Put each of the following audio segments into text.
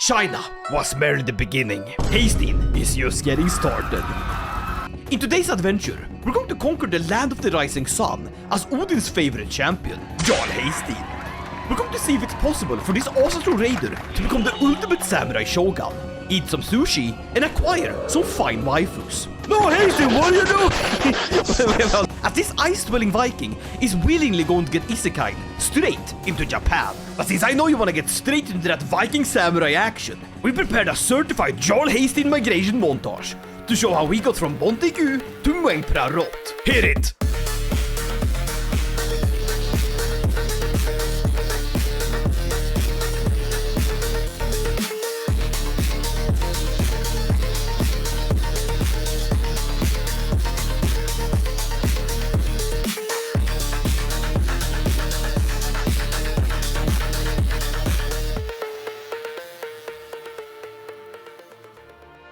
China was merely the beginning. Haesteinn is just getting started. In today's adventure, we're going to conquer the land of the rising sun as Odin's favorite champion, Jarl Haesteinn. We're going to see if it's possible for this awesome raider to become the ultimate samurai shogun, eat some sushi, and acquire some fine waifus. No, Haesteinn, what are you doing? As this ice-dwelling Viking is willingly going to get isekai straight into Japan. But since I know you want to get straight into that Viking samurai action, we prepared a certified Jarl Haesteinn migration montage to show how we got from Montague to Muengprarot. Hit it!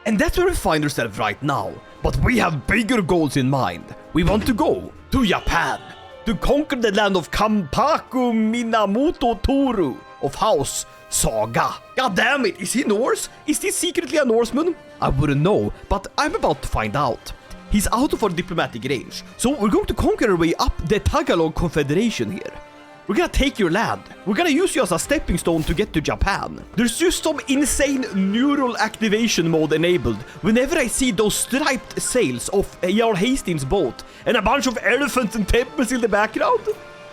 And that's where we find ourselves right now. But we have bigger goals in mind. We want to go to Japan, to conquer the land of Kampaku Minamoto Toru of House Saga. God damn it, is he Norse? Is he secretly a Norseman? I wouldn't know, but I'm about to find out. He's out of our diplomatic range, so we're going to conquer our way up the Tagalog Confederation here. We're gonna take your land. We're gonna use you as a stepping stone to get to Japan. There's just some insane neural activation mode enabled whenever I see those striped sails of Jarl Haesteinn's boat and a bunch of elephants and temples in the background.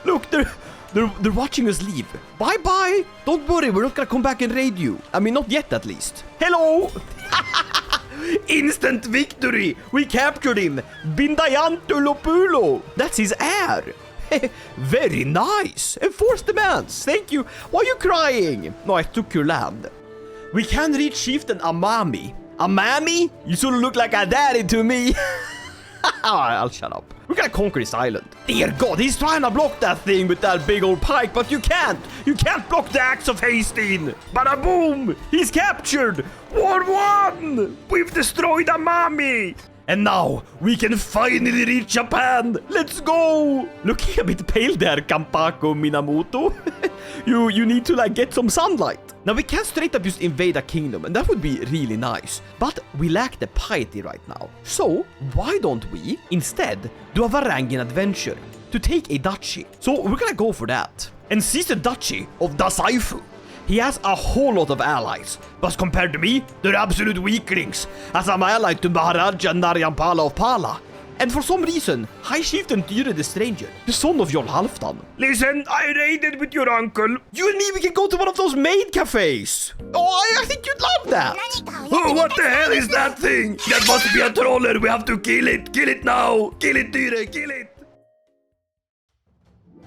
Look, they're watching us leave. Bye-bye. Don't worry, we're not gonna come back and raid you. I mean, not yet at least. Hello! Instant victory! We captured him! Bindayanto Lopulo! That's his heir! Very nice! Enforced demands! Thank you! Why are you crying? No, I took your land. We can reach Chieftain Amami. Amami? You sort of look like a daddy to me. I'll shut up. We're gonna conquer this island. Dear God, he's trying to block that thing with that big old pike, but you can't! You can't block the axe of Haesteinn! Bada boom! He's captured! War won! We've destroyed Amami! And now, we can finally reach Japan! Let's go! Looking a bit pale there, Kampaku Minamoto. you need to, like, get some sunlight. Now, we can straight up just invade a kingdom, and that would be really nice. But we lack the piety right now. So, why don't we, instead, do a Varangian adventure to take a duchy? So, we're gonna go for that. And seize the duchy of Dasaifu. He has a whole lot of allies, but compared to me, they're absolute weaklings, as I'm allied to Maharaja Naryampala of Pala. And for some reason, High Chieftain Tyre the Stranger, the son of Jarl Halfdan. Listen, I raided with your uncle. You and me, we can go to one of those maid cafes. Oh, I think you'd love that. Oh, what the hell is that thing? That must be a troller. We have to kill it. Kill it now. Kill it, Tyre. Kill it.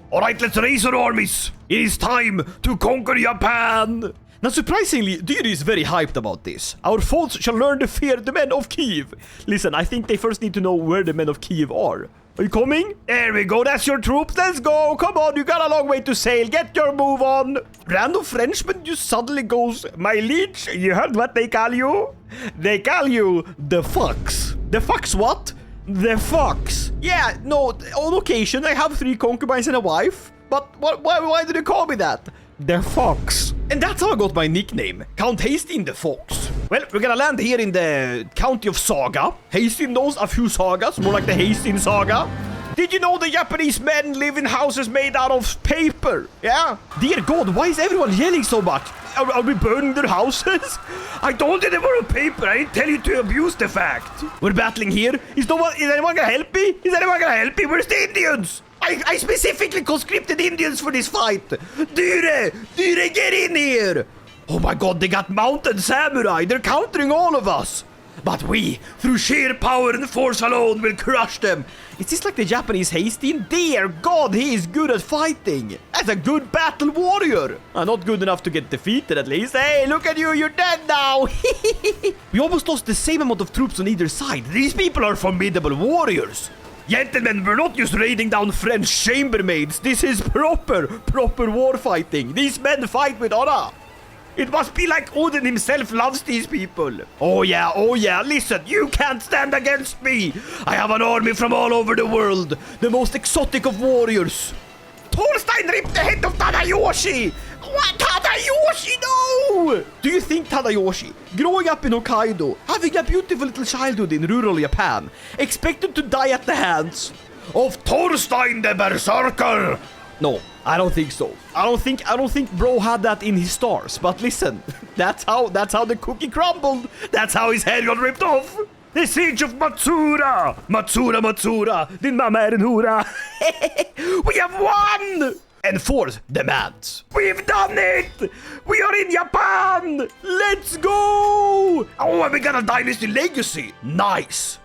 Alright, let's raise our armies. It is time to conquer Japan. Now, surprisingly, Tyre is very hyped about this. Our foes shall learn to fear the men of Kiev. Listen, I think they first need to know where the men of Kiev are. Are you coming? There we go, that's your troops. Let's go. Come on, you got a long way to sail. Get your move on. Random Frenchman just suddenly goes, my liege, you heard what they call you? They call you the Fox. The Fox what? The Fox. Yeah, no, on occasion I have 3 concubines and a wife. But why do they call me that? The Fox. And that's how I got my nickname, Count Haesteinn the Fox. Well, we're gonna land here in the county of Saga. Haesteinn knows a few sagas, more like the Haesteinn saga. Did you know the Japanese men live in houses made out of paper? Yeah? Dear God, why is everyone yelling so much? Are we burning their houses? I told you they were of paper. I didn't tell you to abuse the fact. We're battling here. Is anyone gonna help me? Is anyone gonna help me? Where's the Indians? I specifically conscripted Indians for this fight. Tyre, get in here. Oh my God, they got mounted samurai. They're countering all of us. But we, through sheer power and force alone, will crush them. Is this like the Japanese Haesteinn? Dear God, he is good at fighting. As a good battle warrior. Not good enough to get defeated at least. Hey, look at you, you're dead now. We almost lost the same amount of troops on either side. These people are formidable warriors. Gentlemen, we're not just raiding down French chambermaids. This is proper war fighting. These men fight with honor. It must be like Odin himself loves these people. Oh yeah, listen, you can't stand against me. I have an army from all over the world, the most exotic of warriors. Thorstein ripped the head of Tadayoshi. What? Tadayoshi, no! Do you think Tadayoshi, growing up in Hokkaido, having a beautiful little childhood in rural Japan, expected to die at the hands of Thorstein the Berserker? No, I don't think so. I don't think bro had that in his stars. But listen, that's how the cookie crumbled. That's how his head got ripped off. The siege of Matsura! Matsura! Din mamma är en hora! We have won! Enforce demands. We've done it! We are in Japan! Let's go! Oh, and we got a dynasty legacy. Nice.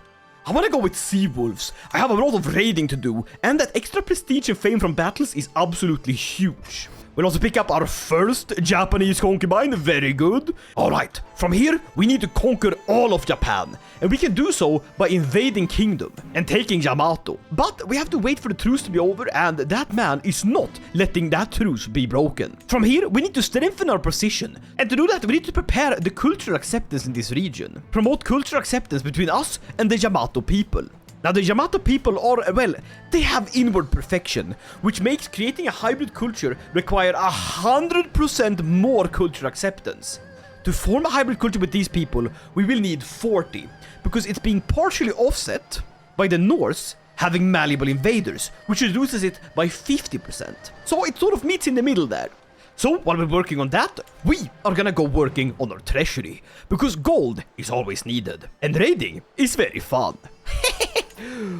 I want to go with sea wolves. I have a lot of raiding to do, and that extra prestige and fame from battles is absolutely huge. We'll also pick up our first Japanese concubine, very good. Alright, from here, we need to conquer all of Japan. And we can do so by invading kingdom and taking Yamato. But we have to wait for the truce to be over, and that man is not letting that truce be broken. From here, we need to strengthen our position. And to do that, we need to prepare the cultural acceptance in this region. Promote cultural acceptance between us and the Yamato people. Now, the Yamato people are, well, they have inward perfection, which makes creating a hybrid culture require 100% more cultural acceptance. To form a hybrid culture with these people, we will need 40, because it's being partially offset by the Norse having malleable invaders, which reduces it by 50%. So it sort of meets in the middle there. So, while we're working on that, we are gonna go working on our treasury, because gold is always needed, and raiding is very fun.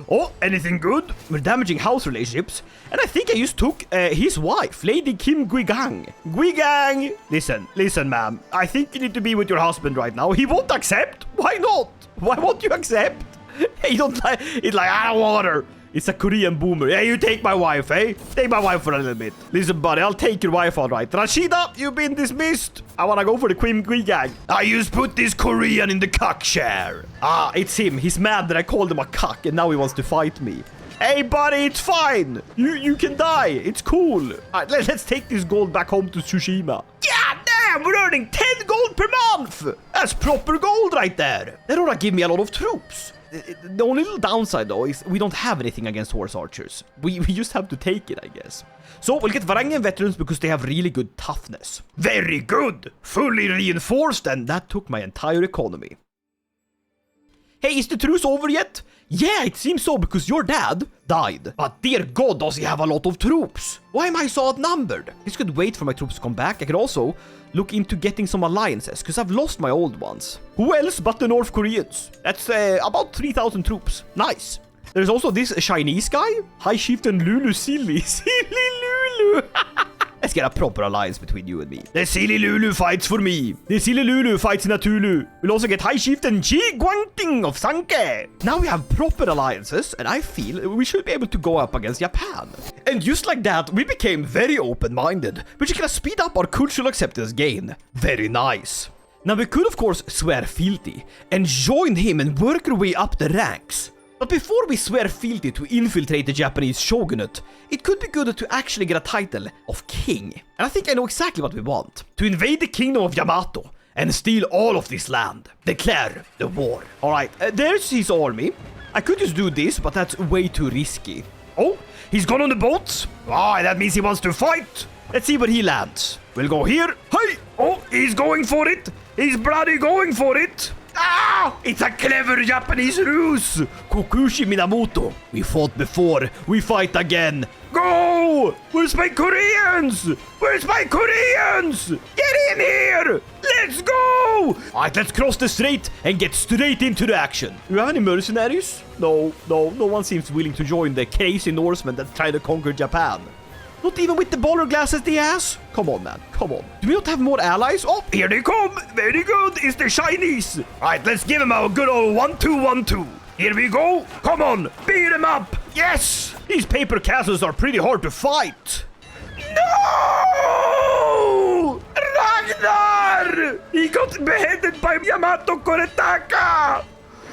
Oh, anything good? We're damaging house relationships, and I think I just took his wife, Lady Kim Guigang. Guigang! Listen, ma'am. I think you need to be with your husband right now. He won't accept. Why not? Why won't you accept? He don't like. He's like, I don't want her. It's a Korean boomer. Hey, you take my wife, eh? Take my wife for a little bit. Listen, buddy, I'll take your wife, all right. Rashida, you've been dismissed. I want to go for the Kim Guigang. I just put this Korean in the cuck chair. Ah, it's him. He's mad that I called him a cuck, and now he wants to fight me. Hey, buddy, it's fine. You can die. It's cool. All right, let's take this gold back home to Tsushima. Yeah, damn, we're earning 10 gold per month. That's proper gold right there. They don't give me a lot of troops. The only little downside, though, is we don't have anything against horse archers. We just have to take it, I guess. So we'll get Varangian veterans because they have really good toughness. Very good! Fully reinforced, and that took my entire economy. Hey, is the truce over yet? Yeah, it seems so, because your dad died. But dear God, does he have a lot of troops? Why am I so outnumbered? This could wait for my troops to come back. I could also look into getting some alliances, because I've lost my old ones. Who else but the North Koreans? That's about 3,000 troops. Nice. There's also this Chinese guy. High Chieftain Lulu Silly. Silly Lulu. Let's get a proper alliance between you and me. The Silly Lulu fights for me. The Silly Lulu fights Natulu. We'll also get High Chieftain Chi Guangting of Sanke. Now we have proper alliances, and I feel we should be able to go up against Japan. And just like that, we became very open-minded, which is gonna speed up our cultural acceptance gain. Very nice. Now we could of course swear fealty and join him and work our way up the ranks. But before we swear fealty to infiltrate the Japanese shogunate, it could be good to actually get a title of king. And I think I know exactly what we want. To invade the kingdom of Yamato and steal all of this land. Declare the war. Alright, there's his army. I could just do this, but that's way too risky. Oh, he's gone on the boats. Ah, that means he wants to fight. Let's see where he lands. We'll go here. Hey! Oh, he's going for it. He's bloody going for it. Ah! It's a clever Japanese ruse! Kokushi Minamoto. We fought before. We fight again. Go! Where's my Koreans? Where's my Koreans? Get in here! Let's go! Alright, let's cross the strait and get straight into the action. Do you have any mercenaries? No one seems willing to join the crazy Norsemen that try to conquer Japan. Not even with the baller glasses they has? Come on, man. Come on. Do we not have more allies? Oh, here they come. Very good. It's the Chinese. All right, let's give them a good old 1-2-1-2. Here we go. Come on. Beat them up. Yes. These paper castles are pretty hard to fight. No! Ragnar! He got beheaded by Yamato Koretaka.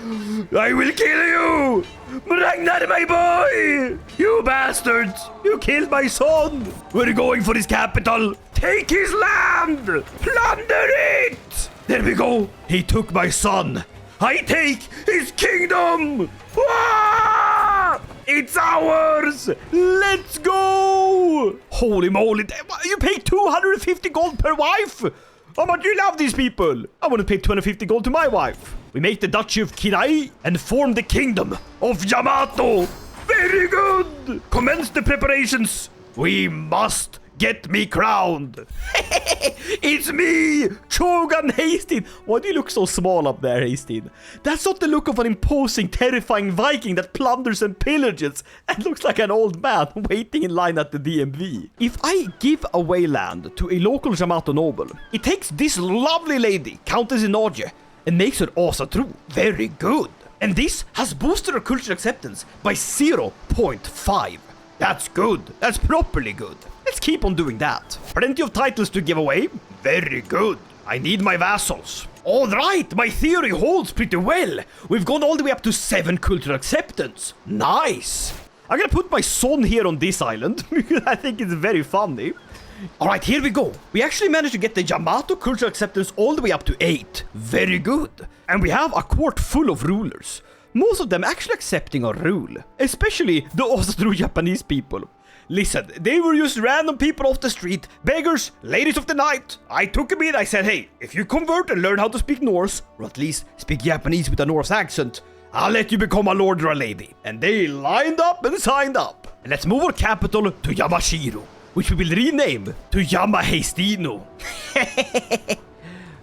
I will kill you! Ragnar, my boy! You bastards! You killed my son! We're going for his capital! Take his land! Plunder it! There we go! He took my son! I take his kingdom! Ah! It's ours! Let's go! Holy moly, you pay 250 gold per wife? How much do you love these people? I want to pay 250 gold to my wife. We make the Duchy of Kirai and form the Kingdom of Yamato. Very good! Commence the preparations. We must get me crowned. It's me, Shogun Haesteinn. Why do you look so small up there, Haesteinn? That's not the look of an imposing, terrifying Viking that plunders and pillages and looks like an old man waiting in line at the DMV. If I give away land to a local Yamato noble, it takes this lovely lady, Countess Inage, and makes her Asa true. Very good. And this has boosted her cultural acceptance by 0.5. That's good. That's properly good. Let's keep on doing that. Plenty of titles to give away. Very good. I need my vassals. All right, my theory holds pretty well. We've gone all the way up to 7 cultural acceptance. Nice. I'm gonna put my son here on this island because I think it's very funny. All right, here we go. We actually managed to get the Yamato cultural acceptance all the way up to 8. Very good. And we have a court full of rulers. Most of them actually accepting our rule. Especially the Austro Japanese people. Listen, they were just random people off the street, beggars, ladies of the night. I took them in, I said, hey, if you convert and learn how to speak Norse, or at least speak Japanese with a Norse accent, I'll let you become a lord or a lady. And they lined up and signed up. And let's move our capital to Yamashiro, which we will rename to Yama Haesteinn.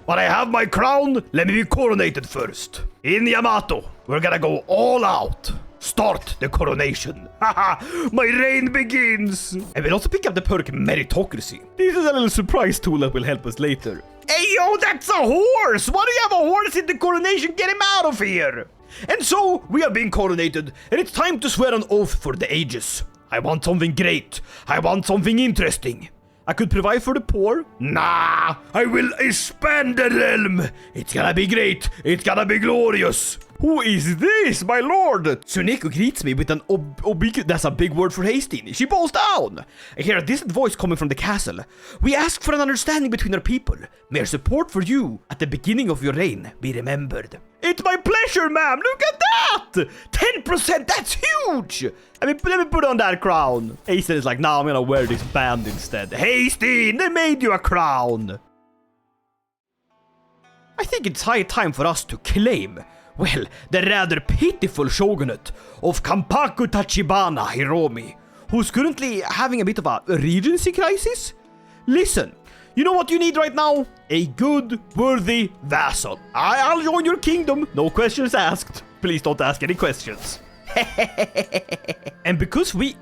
But I have my crown, let me be coronated first. In Yamato, we're gonna go all out. Start the coronation. Haha, my reign begins. And we'll also pick up the perk meritocracy. This is a little surprise tool that will help us later. Hey yo, that's a horse! Why do you have a horse in the coronation? Get him out of here! And so, we are being coronated, and it's time to swear an oath for the ages. I want something great. I want something interesting. I could provide for the poor. Nah, I will expand the realm. It's gonna be great. It's gonna be glorious. Who is this, my lord? Tsuneko greets me with an that's a big word for Haesteinn. She bows down. I hear a distant voice coming from the castle. We ask for an understanding between our people. May our support for you at the beginning of your reign be remembered. It's my pleasure, ma'am. Look at that. 10%. That's huge. Let me put on that crown. Haesteinn is like, nah, I'm gonna wear this band instead. Haesteinn, they made you a crown. I think it's high time for us to claim, well, the rather pitiful shogunate of Kampaku Tachibana Hiromi, who's currently having a bit of a regency crisis. Listen, you know what you need right now? A good, worthy vassal. I'll join your kingdom, no questions asked. Please don't ask any questions. And because we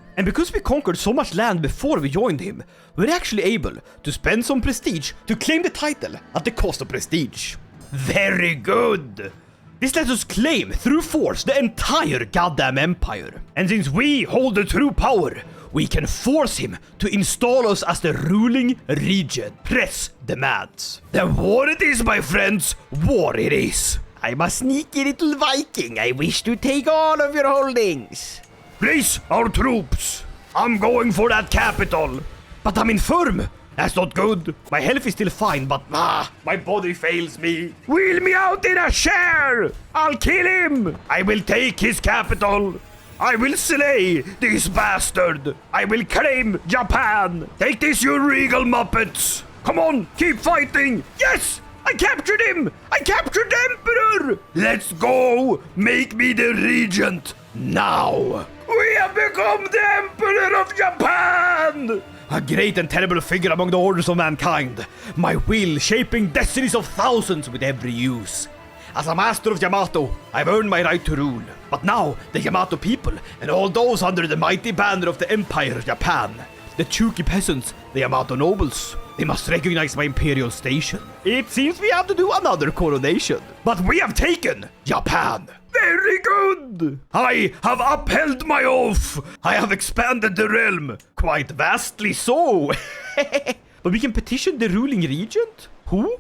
conquered so much land before we joined him, we're actually able to spend some prestige to claim the title at the cost of prestige. Very good. This lets us claim through force the entire goddamn empire. And since we hold the true power, we can force him to install us as the ruling regent. Press demands. The war it is, my friends. War it is. I'm a sneaky little Viking. I wish to take all of your holdings. Place our troops. I'm going for that capital. But I'm infirm. That's not good. My health is still fine, but my body fails me. Wheel me out in a chair. I'll kill him. I will take his capital. I will slay this bastard. I will claim Japan. Take this, you regal muppets. Come on, keep fighting. Yes, I captured him. I captured the emperor. Let's go. Make me the regent now. We have become the emperor of Japan. A great and terrible figure among the orders of mankind. My will shaping destinies of thousands with every use. As a master of Yamato, I've earned my right to rule. But now, the Yamato people, and all those under the mighty banner of the Empire of Japan, the Chuki peasants, the Yamato nobles, they must recognize my imperial station. It seems we have to do another coronation. But we have taken Japan. Very good! I have upheld my oath! I have expanded the realm! Quite vastly so! But we can petition the ruling regent? Who?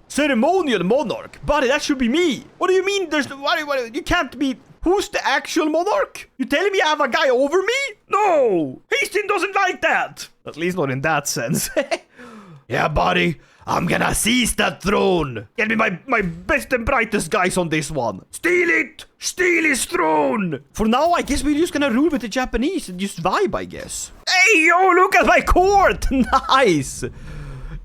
Ceremonial monarch? Buddy, that should be me! What do you mean there's... What, you can't be... Who's the actual monarch? You telling me I have a guy over me? No! Haesteinn doesn't like that! At least not in that sense. Yeah, buddy. I'm gonna seize that throne. Get me my best and brightest guys on this one. Steal it. Steal his throne. For now, I guess we're just gonna rule with the Japanese and just vibe, I guess. Hey, yo, look at my court. Nice.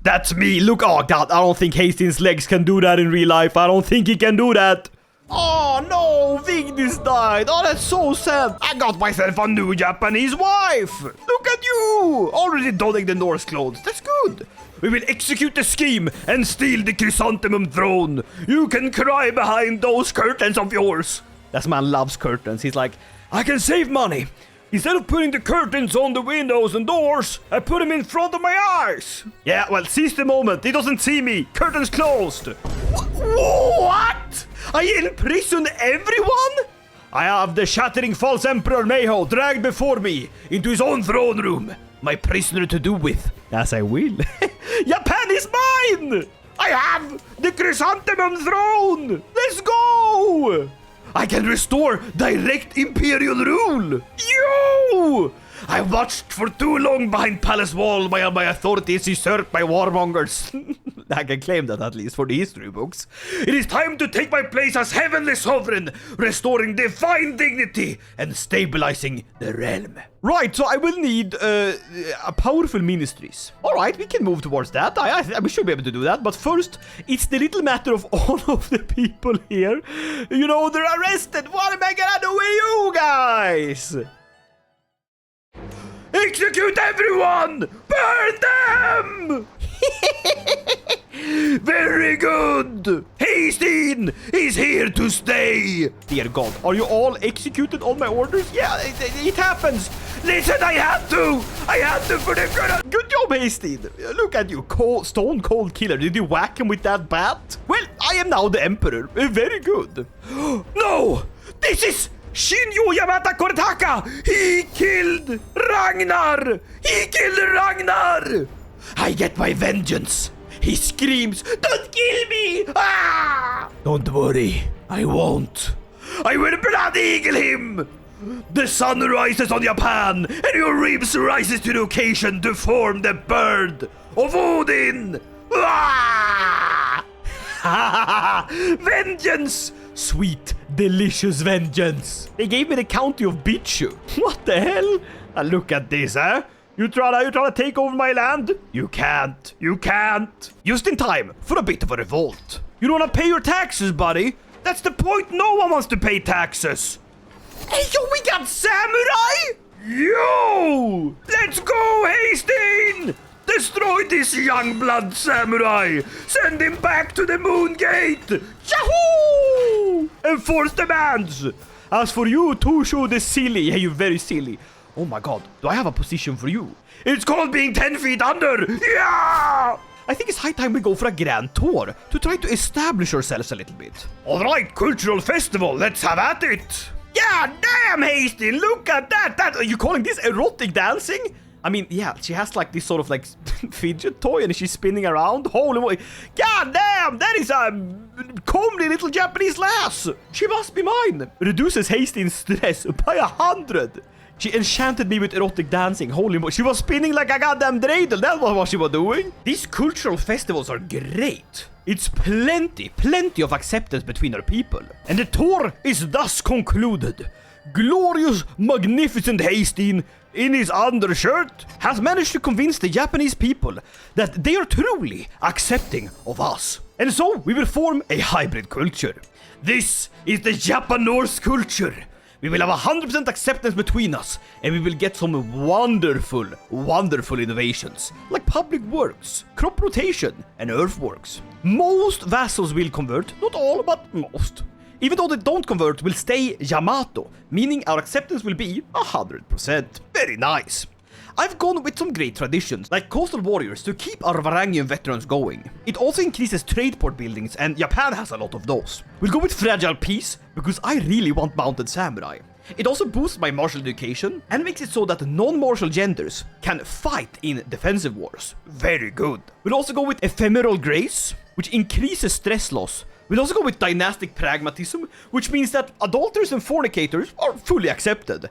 That's me. Look, oh god, I don't think Haesteinn's legs can do that in real life. I don't think he can do that. Oh no, Vigdis died. Oh, that's so sad. I got myself a new Japanese wife. Look at you. Already donning the Norse clothes. That's good. We will execute the scheme and steal the chrysanthemum throne. You can cry behind those curtains of yours. That man loves curtains. He's like, I can save money. Instead of putting the curtains on the windows and doors, I put them in front of my eyes. Yeah, well, seize the moment. He doesn't see me. Curtains closed. What? I imprison everyone? I have the shattering false Emperor Meiho dragged before me into his own throne room. My prisoner to do with. As I will. Japan is mine! I have the chrysanthemum throne! Let's go! I can restore direct imperial rule! Yo! I watched for too long behind palace wall while my authority is usurped by warmongers. I can claim that at least for the history books. It is time to take my place as heavenly sovereign, restoring divine dignity and stabilizing the realm. Right, so I will need powerful ministries. All right, we can move towards that. We should be able to do that. But first, it's the little matter of all of the people here. You know, they're arrested. What am I gonna do with you guys? Execute everyone! Burn them! Very good! Haesteinn is here to stay! Dear God, are you all executed on my orders? Yeah, it happens! Listen, I had to! I had to for the good... Good job, Haesteinn! Look at you, stone cold killer. Did you whack him with that bat? Well, I am now the emperor. Very good. No! This is... Shinjo Yamato Koritaka! He killed Ragnar! He killed Ragnar! I get my vengeance! He screams, don't kill me! Ah! Don't worry, I won't. I will blood eagle him! The sun rises on Japan, and your ribs rises to the occasion to form the bird of Odin! Ah! Vengeance! Sweet, delicious vengeance. They gave me the county of Bichu. What the hell? Look at this, huh? You trying to take over my land? You can't. You can't. Just in time for a bit of a revolt. You don't want to pay your taxes, buddy. That's the point. No one wants to pay taxes. Hey, yo, we got samurai? Yo! Let's go, Haesteinn! Destroy this young blood samurai! Send him back to the moon gate! Yahoo! Enforce demands! As for you, Tushu the silly, yeah, you're very silly. Oh my god, do I have a position for you? It's called being 10 feet under! Yeah! I think it's high time we go for a grand tour to try to establish ourselves a little bit. Alright, cultural festival, let's have at it! Yeah, damn, Haesteinn, look at that! Are you calling this erotic dancing? I mean, yeah, she has like this sort of like fidget toy and she's spinning around. Holy moly. God damn, that is a comely little Japanese lass. She must be mine. Reduces Haesteinn's stress by 100. She enchanted me with erotic dancing. Holy moly. She was spinning like a goddamn dreidel. That was what she was doing. These cultural festivals are great. It's plenty of acceptance between our people. And the tour is thus concluded. Glorious, magnificent Haesteinn in his undershirt has managed to convince the Japanese people that they are truly accepting of us. And so we will form a hybrid culture. This is the Japan-Norse culture. We will have 100% acceptance between us, and we will get some wonderful innovations, like public works, crop rotation, and earthworks. Most vassals will convert, not all, but most. Even though they don't convert, we'll stay Yamato, meaning our acceptance will be 100%. Very nice. I've gone with some great traditions, like coastal warriors, to keep our Varangian veterans going. It also increases trade port buildings, and Japan has a lot of those. We'll go with fragile peace, because I really want mounted samurai. It also boosts my martial education, and makes it so that non-martial genders can fight in defensive wars. Very good. We'll also go with ephemeral grace, which increases stress loss We'll also go with dynastic pragmatism, which means that adulterers and fornicators are fully accepted.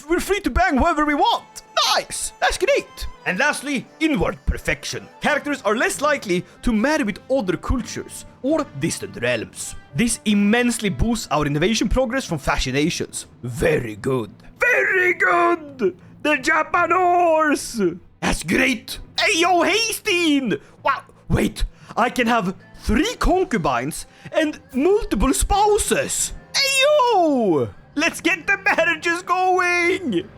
We're free to bang whoever we want. Nice! That's great! And lastly, inward perfection. Characters are less likely to marry with other cultures or distant realms. This immensely boosts our innovation progress from fascinations. Very good. Very good! The Japanese! That's great! Hey, yo, Haesteinn! Wow, wait, I can have 3 concubines and multiple spouses! Hey, yo! Let's get the marriages going!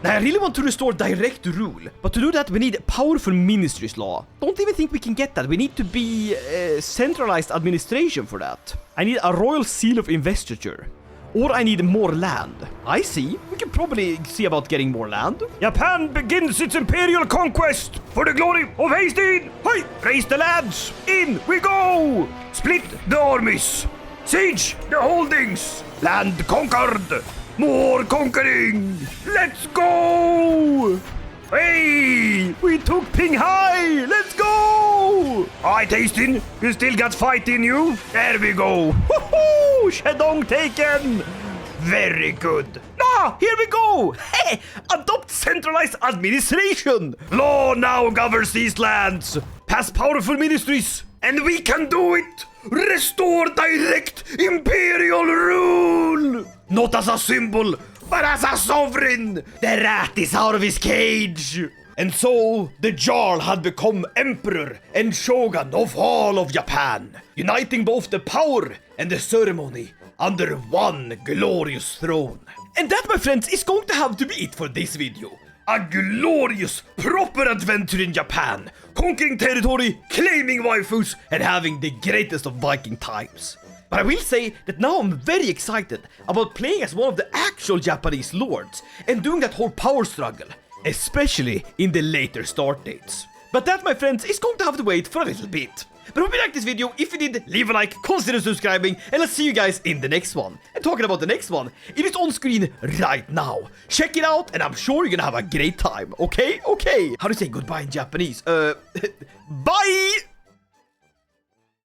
Now, I really want to restore direct rule, but to do that we need powerful ministries law. Don't even think we can get that. We need to be centralized administration for that. I need a royal seal of investiture. Or I need more land. I see. We can probably see about getting more land. Japan begins its imperial conquest for the glory of Haesteinn. Hey, raise the lads. In we go. Split the armies. Siege the holdings. Land conquered. More conquering. Let's go. Hey, we took Pinghai. Let's go. Alright, Haesteinn, you still got fight in you. There we go. Woohoo! Shandong taken. Very good. Ah, here we go. Hey, adopt centralized administration. Law now governs these lands. Pass powerful ministries, and we can do it. Restore direct imperial rule. Not as a symbol, but as a sovereign. The rat is out of his cage. And so, the Jarl had become emperor and shogun of all of Japan, uniting both the power and the ceremony under one glorious throne. And that, my friends, is going to have to be it for this video. A glorious, proper adventure in Japan, conquering territory, claiming waifus, and having the greatest of Viking times. But I will say that now I'm very excited about playing as one of the actual Japanese lords and doing that whole power struggle, especially in the later start dates. But that, my friends, is going to have to wait for a little bit. But hope you liked this video. If you did, leave a like, consider subscribing, and I'll see you guys in the next one. And talking about the next one, it is on screen right now. Check it out, and I'm sure you're gonna have a great time, okay? Okay. How do you say goodbye in Japanese? Bye!